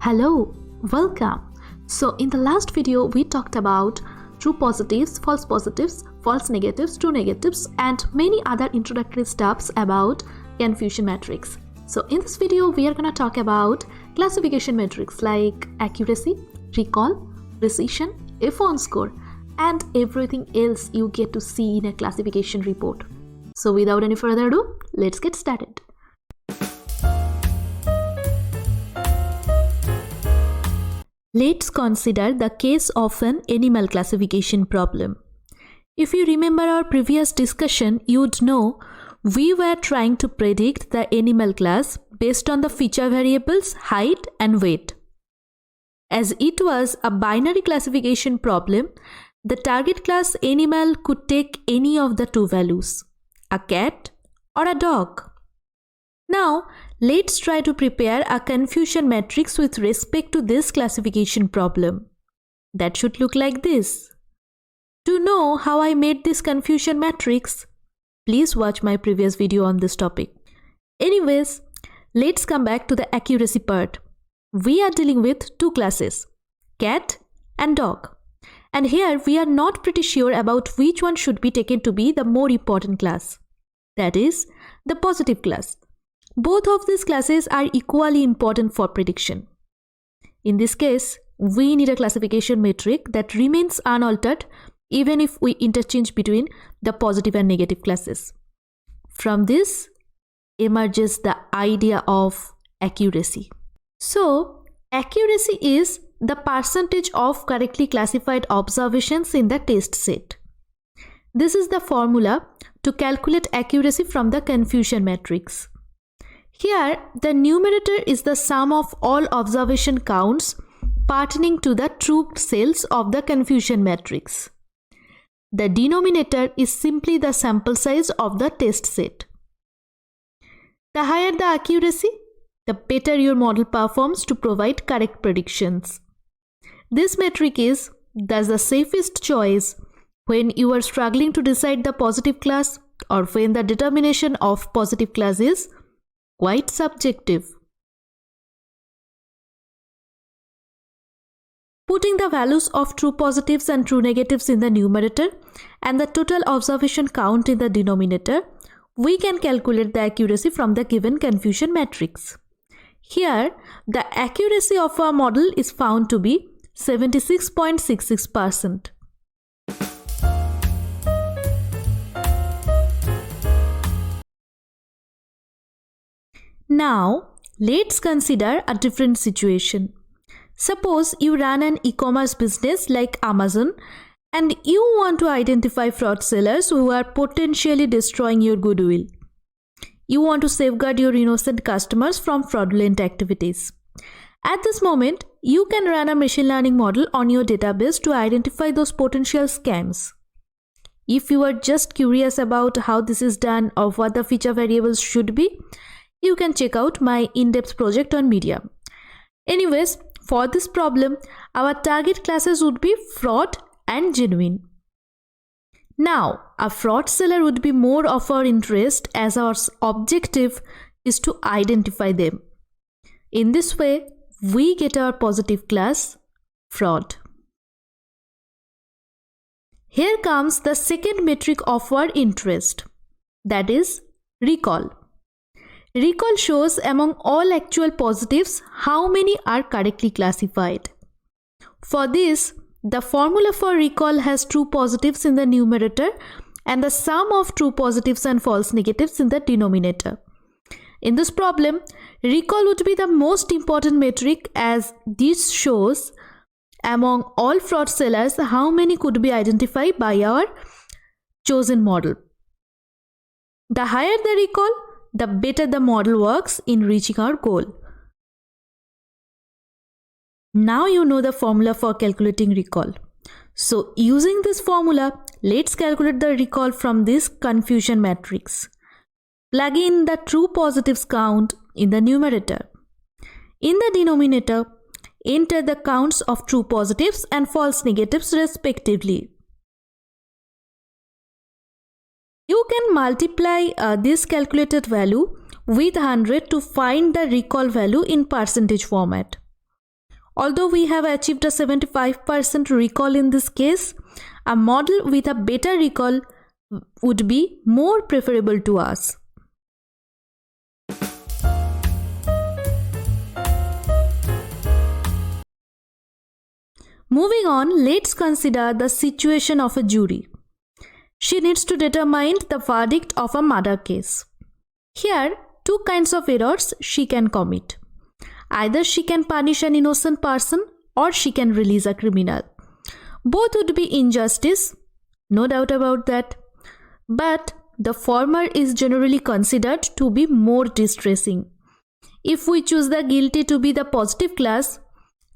Hello, welcome. So in the last video we talked about true positives, false negatives, true negatives and many other introductory stuffs about confusion matrix. So in this video we are going to talk about classification metrics like accuracy, recall, precision, F1 score and everything else you get to see in a classification report. So without any further ado, let's get started. Let's consider the case of an animal classification problem. If you remember our previous discussion, you'd know we were trying to predict the animal class based on the feature variables height and weight. As it was a binary classification problem, the target class animal could take any of the two values, a cat or a dog. Now, let's try to prepare a confusion matrix with respect to this classification problem. That should look like this. To know how I made this confusion matrix, please watch my previous video on this topic. Anyways, let's come back to the accuracy part. We are dealing with two classes, cat and dog. And here we are not pretty sure about which one should be taken to be the more important class. That is, the positive class. Both of these classes are equally important for prediction. In this case, we need a classification metric that remains unaltered even if we interchange between the positive and negative classes. From this emerges the idea of accuracy. So, accuracy is the percentage of correctly classified observations in the test set. This is the formula to calculate accuracy from the confusion matrix. Here, the numerator is the sum of all observation counts pertaining to the true cells of the confusion matrix. The denominator is simply the sample size of the test set. The higher the accuracy, the better your model performs to provide correct predictions. This metric is thus the safest choice when you are struggling to decide the positive class or when the determination of positive class is quite subjective. Putting the values of true positives and true negatives in the numerator and the total observation count in the denominator, we can calculate the accuracy from the given confusion matrix. Here, the accuracy of our model is found to be 76.66%. Now, let's consider a different situation. Suppose you run an e-commerce business like Amazon and you want to identify fraud sellers who are potentially destroying your goodwill. You want to safeguard your innocent customers from fraudulent activities. At this moment, you can run a machine learning model on your database to identify those potential scams. If you are just curious about how this is done or what the feature variables should be, you can check out my in-depth project on Medium. Anyways, for this problem, our target classes would be fraud and genuine. Now, a fraud seller would be more of our interest as our objective is to identify them. In this way, we get our positive class, fraud. Here comes the second metric of our interest, that is recall. Recall shows among all actual positives how many are correctly classified. For this, the formula for recall has true positives in the numerator and the sum of true positives and false negatives in the denominator. In this problem, recall would be the most important metric as this shows among all fraud sellers how many could be identified by our chosen model. The higher the recall, the better the model works in reaching our goal. Now you know the formula for calculating recall. So using this formula, let's calculate the recall from this confusion matrix. Plug in the true positives count in the numerator. In the denominator, enter the counts of true positives and false negatives respectively. You can multiply this calculated value with 100 to find the recall value in percentage format. Although we have achieved a 75% recall in this case, a model with a better recall would be more preferable to us. Moving on, let's consider the situation of a jury. She needs to determine the verdict of a murder case. Here, two kinds of errors she can commit. Either she can punish an innocent person or she can release a criminal. Both would be injustice, no doubt about that. But the former is generally considered to be more distressing. If we choose the guilty to be the positive class,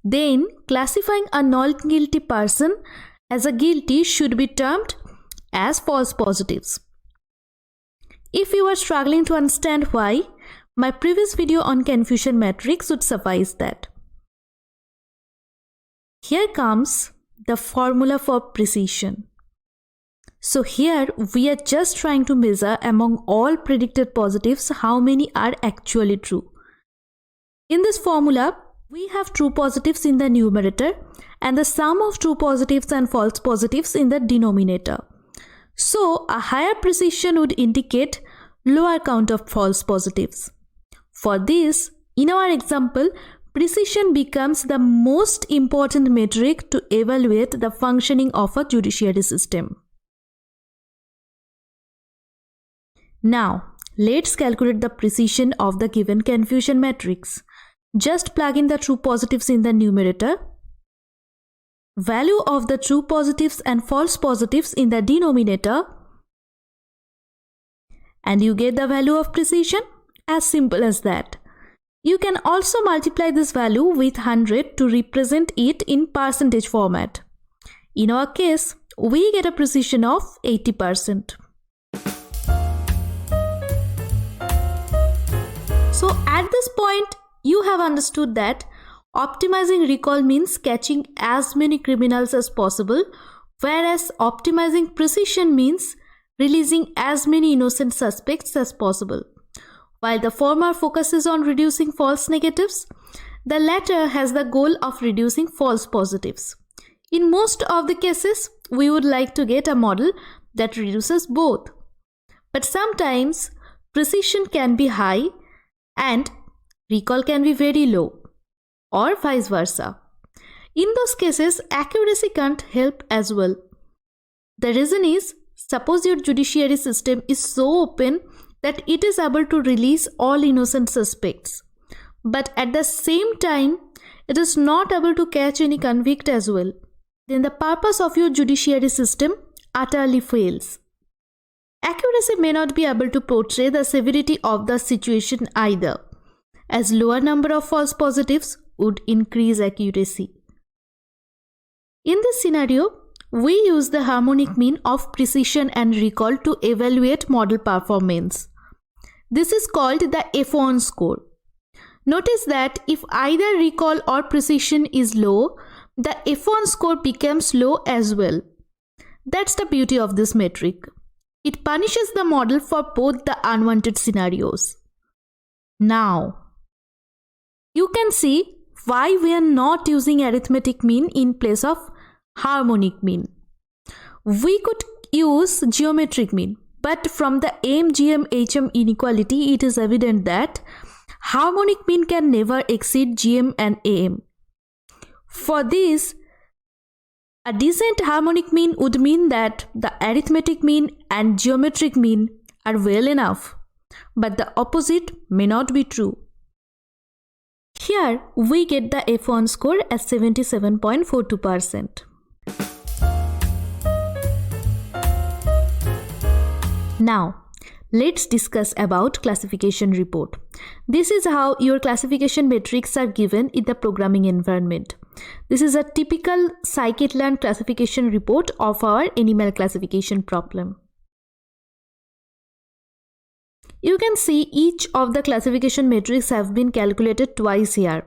then classifying a non-guilty person as a guilty should be termed as false positives. If you are struggling to understand why, my previous video on confusion matrix would suffice that. Here comes the formula for precision. So here we are just trying to measure among all predicted positives how many are actually true. In this formula, we have true positives in the numerator and the sum of true positives and false positives in the denominator. So a higher precision would indicate lower count of false positives. For this, in our example, precision becomes the most important metric to evaluate the functioning of a judiciary system. Now, let's calculate the precision of the given confusion matrix. Just plug in the true positives in the numerator, value of the true positives and false positives in the denominator, and you get the value of precision. As simple as that. You can also multiply this value with 100 to represent it in percentage format. In our case, we get a precision of 80%. So at this point, you have understood that optimizing recall means catching as many criminals as possible, whereas optimizing precision means releasing as many innocent suspects as possible. While the former focuses on reducing false negatives, the latter has the goal of reducing false positives. In most of the cases, we would like to get a model that reduces both. But sometimes precision can be high and recall can be very low, or vice versa. In those cases, accuracy can't help as well. The reason is, suppose your judiciary system is so open that it is able to release all innocent suspects, but at the same time, it is not able to catch any convict as well. Then the purpose of your judiciary system utterly fails. Accuracy may not be able to portray the severity of the situation either, as lower number of false positives would increase accuracy. In this scenario, we use the harmonic mean of precision and recall to evaluate model performance. This is called the F1 score. Notice that if either recall or precision is low, the F1 score becomes low as well. That's the beauty of this metric. It punishes the model for both the unwanted scenarios. Now, you can see why we are not using arithmetic mean in place of harmonic mean. We could use geometric mean, but from the GM-HM inequality, it is evident that harmonic mean can never exceed GM and AM. For this, a decent harmonic mean would mean that the arithmetic mean and geometric mean are well enough, but the opposite may not be true. Here, we get the F1 score as 77.42%. Now, let's discuss about classification report. This is how your classification metrics are given in the programming environment. This is a typical scikit-learn classification report of our animal classification problem. You can see each of the classification metrics have been calculated twice here.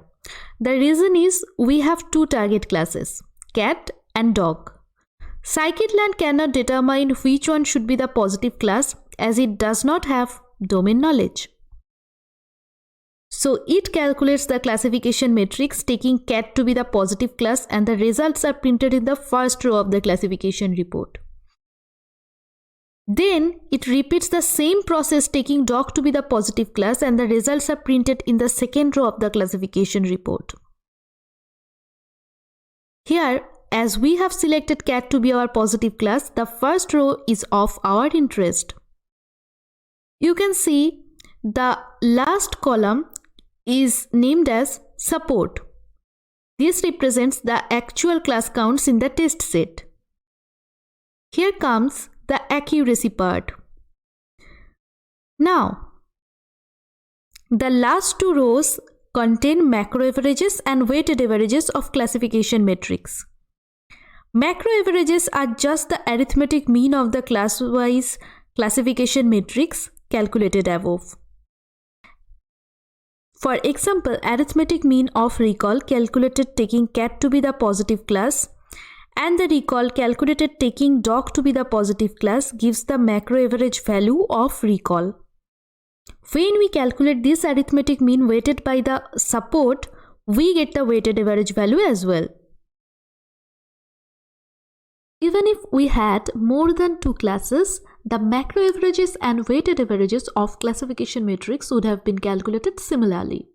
The reason is we have two target classes, cat and dog. Scikit-learn cannot determine which one should be the positive class as it does not have domain knowledge. So it calculates the classification matrix taking cat to be the positive class, and the results are printed in the first row of the classification report. Then it repeats the same process taking dog to be the positive class, and the results are printed in the second row of the classification report. Here, as we have selected cat to be our positive class, the first row is of our interest. You can see the last column is named as support. This represents the actual class counts in the test set. Here comes the accuracy part. Now, the last two rows contain macro averages and weighted averages of classification metrics. Macro averages are just the arithmetic mean of the class-wise classification matrix calculated above. For example, arithmetic mean of recall calculated taking cat to be the positive class and the recall calculated taking dog to be the positive class gives the macro average value of recall. When we calculate this arithmetic mean weighted by the support, we get the weighted average value as well. Even if we had more than two classes, the macro averages and weighted averages of classification matrix would have been calculated similarly.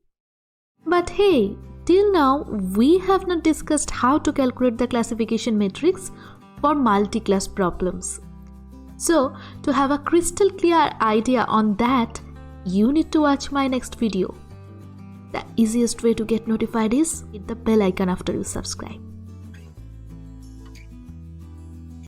But hey, till now we have not discussed how to calculate the classification matrix for multi-class problems. So, to have a crystal clear idea on that, you need to watch my next video. The easiest way to get notified is hit the bell icon after you subscribe.